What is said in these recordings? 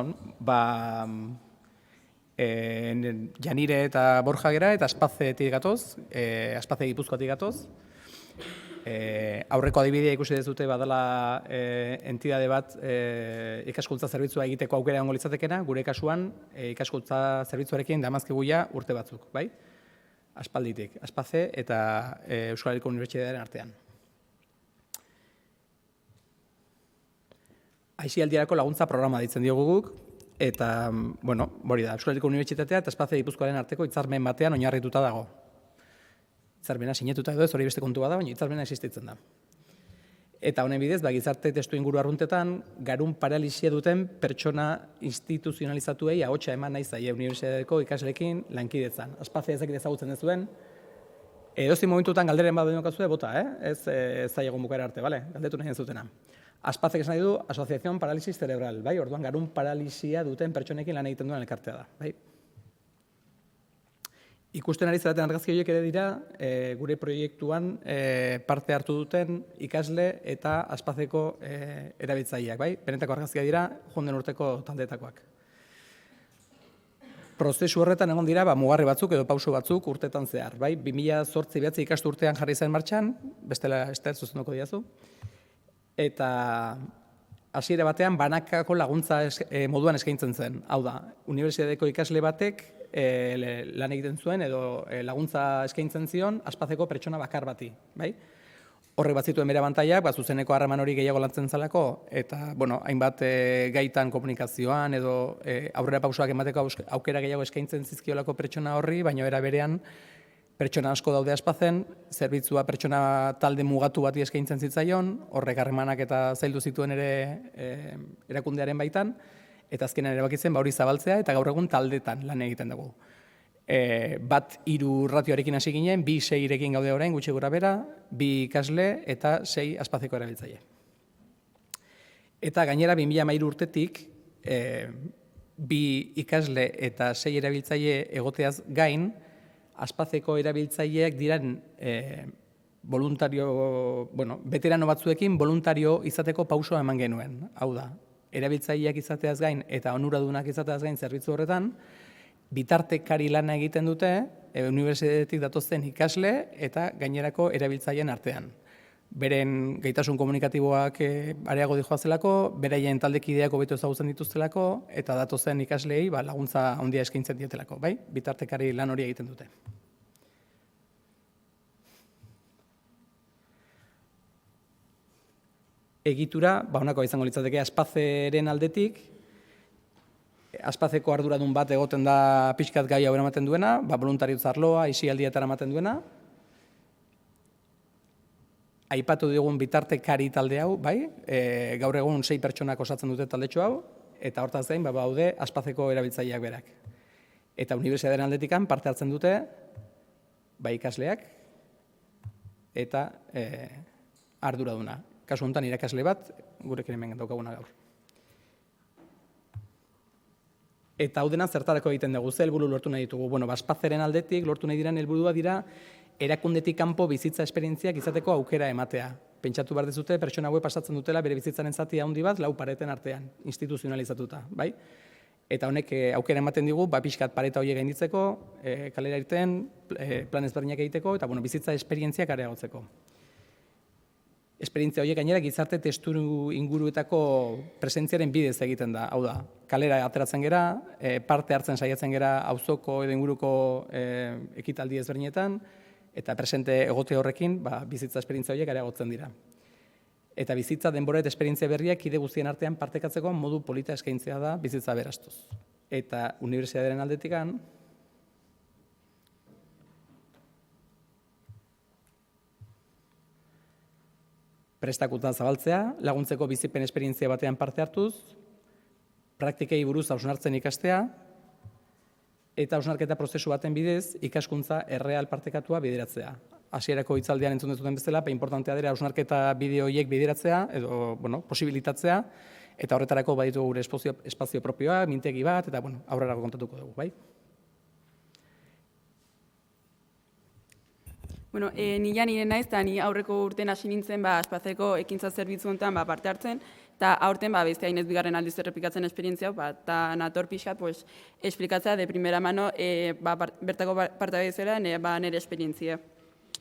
egunon, Janire eta Borja gera eta Aspazetik gatoz, Aspaze Gipuzkoatik gatoz. Aurreko adibidea ikusi dezute badala entidade bat ikaskuntza zerbitzua egiteko aukera egongo litzatekeena, gure kasuan ikaskuntza zerbitzuarekin damazkigu ja urte batzuk, bai? Aspalditik, Aspaze eta Euskal Herriko Unibertsitatearen artean. Aisialdirako laguntza programa deitzen diogu guk, eta, bueno, hori da, Euskal Herriko Unibertsitatea eta Aspaze Gipuzkoaren arteko hitzarmen batean oinarrituta dago. Hitzarmena sinetuta edo ez hori beste kontua da, baina hitzarmena existitzen da. Eta honen bidez, gizarte testu inguru arruntetan, garun paralisia duten pertsona instituzionalizatuei ahotsa eman nahi zaie unibertsitateko ikasleekin lankidetzan. Aspaze ezakit ezagutzen dezuen, edozein momentutan galderen bat denokazue, bota, ez zailagun bukaera arte, bale? Galdetu nahi zutena. Aspazek esan nahi du Asociación Parálisis Cerebral, bai? Orduan garun paralisia duten pertsonekin lan egiten duen elkartea da, bai? Ikusten ari zeraten argazki horiek ere dira, gure proiektuan parte hartu duten ikasle eta Aspazeko erabiltzaileak, bai? Benetako argazkia dira, joan den urteko taldetakoak. Prozesu horretan egon dira, mugarri batzuk edo pauso batzuk urtetan zehar, bai? 2008 ikasturtean jarri zen martxan, bestela estel zuzenduko diazu. Eta hasiera batean banakako laguntza moduan eskaintzen zen. Hau da, unibertsitateko ikasle batek lan egiten zuen edo laguntza eskaintzen zion Aspazeko pertsona bakar bati, bai? Horrek bat zituen bere abantaiak, zuzeneko harreman hori gehiago lantzen zelako, eta, bueno, hainbat gaitan komunikazioan edo aurrera pausoak emateko aukera gehiago eskaintzen zizkiolako pertsona horri, baina era berean pertsona asko daude Aspazen, zerbitzua pertsona talde mugatu bati eskaintzen zitzaion, horrek harremanak eta zaildu zituen ere erakundearen baitan, eta azkenean erabakitzen hori zabaltzea eta gaur egun taldetan lan egiten dugu. Bat 3 ratioarekin hasi ginen, 2-6rekin gaude orain, gutxi gora bera, 2 ikasle eta 6 Aspazeko erabiltzaile. Eta gainera 2013 urtetik, 2 ikasle eta 6 erabiltzaile egoteaz gain, Aspazeko erabiltzaileak diren veterano batzuekin voluntario izateko pausoa eman genuen. Hau da, erabiltzaileak izateaz gain eta onuradunak izateaz gain zerbitzu horretan, bitartekari lana egiten dute unibertsitatetik datozen ikasle eta gainerako erabiltzaileen artean. Beren gaitasun komunikatiboak areago dijoazelako, beraien taldekideak hobeto ezagutzen dituztelako eta datozen ikasleei laguntza handia eskaintzen dietelako, bai? Bitartekari lan hori egiten dute. Egitura, honakoa izango litzateke Aspazeren aldetik, Aspazeko arduradun bat egoten da pixkat gai hau eramaten duena, voluntariotza arloa, aisialdietara ematen duena. Aipatu digun bitartekari talde hau, bai? Gaur egun 6 pertsonak osatzen dute taldetxo hau, eta hortaz gain daude Aspazeko erabiltzaileak berak. Eta unibertsitatearen aldetikan parte hartzen dute ikasleak eta arduraduna. Kasu honetan irakasle bat, gurekin hemen daukaguna gaur. Eta hau dena zertarako egiten dugu, ze helburu lortu nahi ditugu. Aspazeren aldetik lortu nahi diren helburua dira erakundetik kanpo bizitza esperientziak izateko aukera ematea. Pentsatu behar dezute, pertsona hauek pasatzen dutela bere bizitzaren zati handi bat 4 pareten artean, instituzionalizatuta, bai? Eta honek aukera ematen digu, pixkat pareta horiek gainditzeko, kalera irten, plan ezberdinak egiteko, eta bizitza esperientziak areagotzeko. Esperientzia horiek gainera gizarte testu inguruetako presentziaren bidez egiten da. Hau da, kalera ateratzen gera, parte hartzen saiatzen gera auzoko edo inguruko ekitaldi ezberdinetan, eta presente egote horrekin bizitza esperientzia horiek areagotzen dira. Eta bizitza denbora eta esperientzia berriak kide guztien artean partekatzeko modu polita eskaintzea da bizitza berastuz. Eta unibertsitatearen aldetikan, prestakuntza zabaltzea, laguntzeko bizipen esperientzia batean parte hartuz, praktikei buruz hausnartzen ikastea, eta hausnarketa prozesu baten bidez ikaskuntza erreal partekatua bideratzea. Hasierako hitzaldian entzun duzuten bezala, importantea dira hausnarketa bideo horiek bideratzea, edo posibilitatzea, eta horretarako baditu gure espazio propioa, mintegi bat, eta aurrerako kontatuko dugu, bai? Ni nire naiz, eta ni aurreko urten hasi nintzen Aspazeko ekintza zerbitzu honetan parte hartzen, eta aurten beste hainez bigarren aldiz errepikatzen esperientzia, eta nator pixkat esplikatzea de primera mano bertako partaide zela nire esperientzia.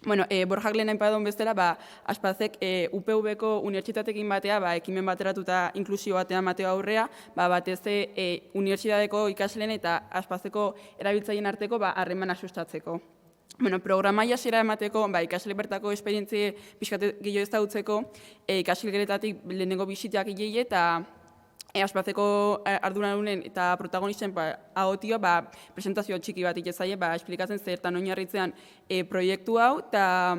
Bueno, Borjak lehen aipadon bezala, Aspazek UPV-ko unibertsitatekin batea, ekimen bateratuta inklusio batean mateo aurrea, batez unibertsitateko ikasleen eta Aspazeko erabiltzaileen arteko harremana sustatzeko. Bueno, programa hasiera emateko, ikasle bertako esperientzie pixkat gehiago ezagutzeko, ikasgeletatik lehenengo bisiteak igei eta Aspazeko arduradunen eta protagonisten ahotio presentazio txiki bat itezaie, esplikatzen zertan oinarritzean proiektu hau eta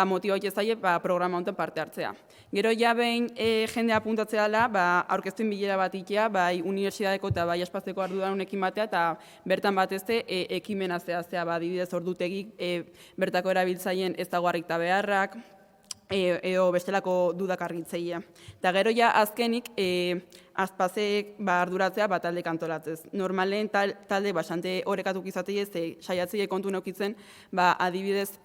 motio itezaie programa honetan parte hartzea. Gero ja behin jendea apuntatzea dela, aurkeztuen bilera bat itea, bai unibertsitateko eta bai Aspazeko arduradunekin batea eta bertan batezte ekimena zehaztea, adibidez ordutegik bertako erabiltzaileen ez dagoarrik eta beharrak, edo bestelako dudak argitzeia. Eta gero ja azkenik Aspazek arduratzea talde kantolatzez. Normalen talde basante horrekatuk izatei ez saiatzei kontu neukitzen, adibidez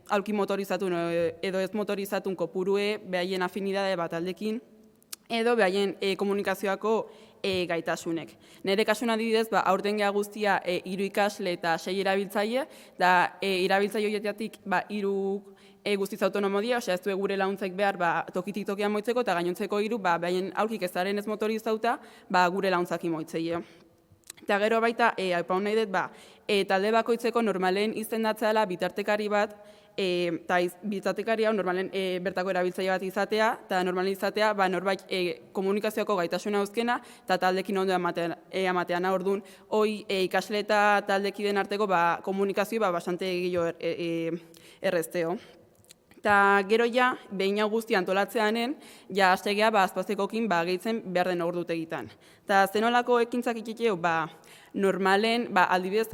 aulki motorizatun edo ez motorizatun kopurue behaien afinidade taldekin, edo behaien komunikazioako gaitasunek. Nire kasun adibidez, aurten geha guztia 3 ikasle eta 6 erabiltzaile, eta erabiltzaile horietatik 3 guztiz autonomo dira, ez du gure laguntzaik behar tokitik tokian moitzeko, eta gainontzeko 3, behaien aulkik ezaren ez motorizauta, gure laguntzaki moitzeie. Eta gero baita, hau nahi dut, talde bakoitzeko normalen izendatzea dela bitartekari bat, eta bitartekari hau normalen bertako erabiltzaile bat izatea, eta normalen izatea norbait komunikazioako gaitasuna uzkena, eta taldekin ondo ematean orduan, hoi ikasle eta taldekiden arteko komunikazio bastante gehiago errezteo. Eta gero ja, behin hau guzti antolatzeanen, ja hastegea Azpazekokin gehitzen behar den ordut egiten. Eta zenolako ekintzak ikiteu, normalen, aldibidez,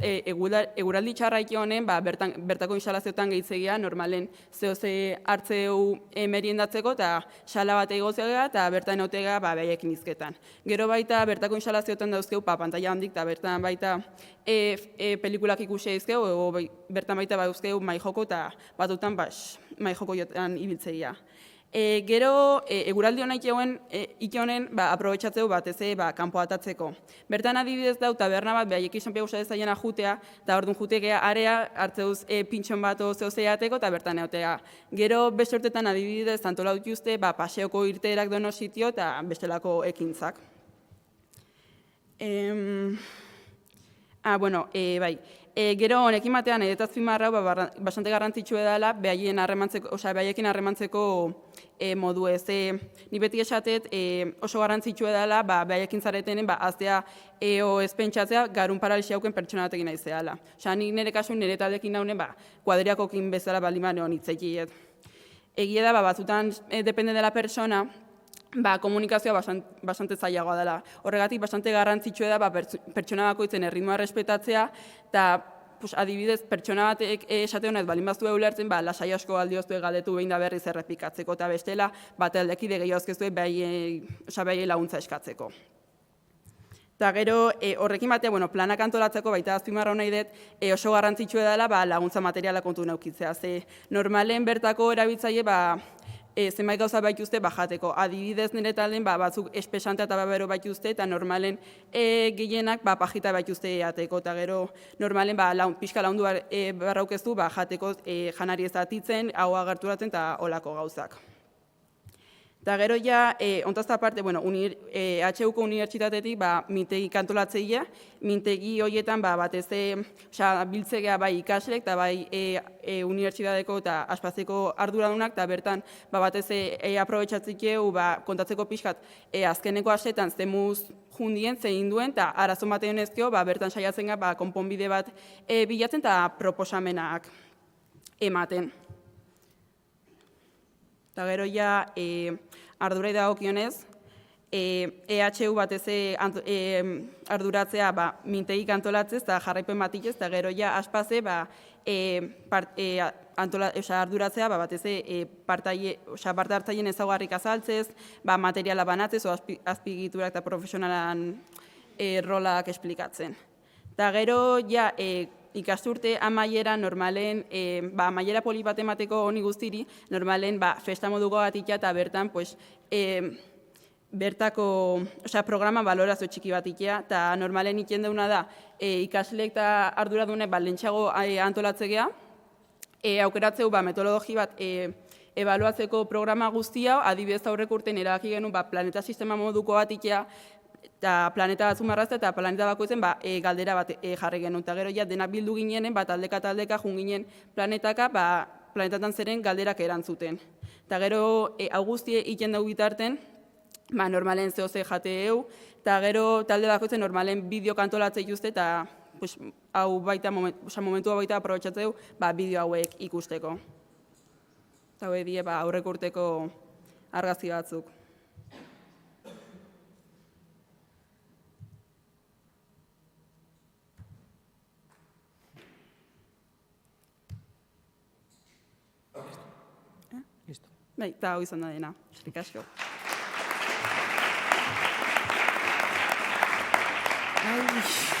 eguraldi txarra honen, bertako instalazioetan gehitzegia, normalen zehose hartzeu meriendatzeko, eta xala bat egozea eta bertan eutega behaiekin izketan. Gero baita, bertako instalazioetan dauzkeu, pantalla handik, eta bertan baita pelikulak ikusia izkeu, bertan baita dauzkeu maijoko, eta batutan maijoko jotan ibiltzeia. Gero, eguraldi honen ikonen aprobetxatzeu batez kanpo atatzeko. Bertan adibidez dau taberna bat behaiek izan pegusa dezaiena jutea, eta orduan jutekea area hartzeuz pintxon bat zeozeateko eta bertan eotea. Gero, beste urtetan adibidez antolaut juzte paseoko irteerak dono sitio eta bestelako ekintzak. Gero honekin batean edo azpimarra bastante garrantzitsua dela behaiekin harremantzeko modu ez. Ni beti esatet oso garrantzitsua dela behaiekin zaretenen aztea eo ez pentsatzea garun paralisia hauken pertsona batekin naizeala. Nik nire kasun nire taldekin naunen kuadriakokin bezala baldimane honitzekiet. Egia da batzutan depende dela persona, komunikazioa bastante zailagoa dela. Horregatik, bastante garrantzitsua da pertsona bakoitzen erritmoa respetatzea, eta adibidez, pertsona batek esate honez, balin baztu eulertzen, lasai asko aldioztu galdetu behin da berriz errepikatzeko, eta bestela, aldekide gehiago azkeztu behai laguntza eskatzeko. Eta gero, horrekin batea, planak antolatzeko, baita azpimarra nahi dut, oso garrantzitsua dela laguntza materiala kontu neukitzea. Normalen bertako erabiltzaile, zenbait gauza baituzte jateko. Adibidez nire talden batzuk espesantea eta babero baituzte eta normalen gehienak pajita baituzte jateko. Eta gero normalen pixka laundu barraukeztu jateko janari ez atitzen, hau agerturatzen eta olako gauzak. Eta gero ja, ontazta aparte, HUko unibertsitatetik mintegi kantolatzeia, mintegi horietan batez biltzegea bai ikaslek eta bai unibertsitateko eta Aspazeko arduradunak, eta bertan batez aprobetxatzikeu kontatzeko pixkat azkeneko astetan zemuz jundien, zein duen, eta arazo batean ezkio, bertan saiatzen konponbide bat bilatzen eta proposamenak ematen. Eta gero ja, ardurai dagokionez, EHU batez arduratzea mintegik antolatzez eta jarraipen batitez, eta gero ja Aspaze arduratzea batez parte hartzaileen ezaugarrik azaltzez, materiala banatzez, azpigiturak eta profesionalan rolak esplikatzen. Eta gero ja, ikasturte amaiera normalen, amaiera poli bat emateko honi guztiri, normalen festa moduko bat itea eta bertan bertako, programa balorazio txiki bat itea, eta normalen iten deuna da, ikasleek eta arduradune lentsago antolatzea, aukeratzeu metodologi bat ebaluatzeko programa guztia, adibidez aurreko urtean erabaki genuen planeta sistema moduko bat itea, eta planeta batzuk marrazte, eta planeta bakoitzen galdera bat jarri genuen. Eta gero ja denak bildu ginenen, taldeka jun ginen planetaka, planetatan zeren galderak erantzuten. Eta gero hau guztie iten dugu bitarten, normalen zehoze jateu, eta gero talde bakoitzen normalen bideo kantolatzei juzte, eta hau baita, momentu hau baita aprobetxatzeu, bideo hauek ikusteko. Eta hau die aurreko urteko argazki batzuk. Listo. Eta hau izan da dena. Eskerrik asko. Ai.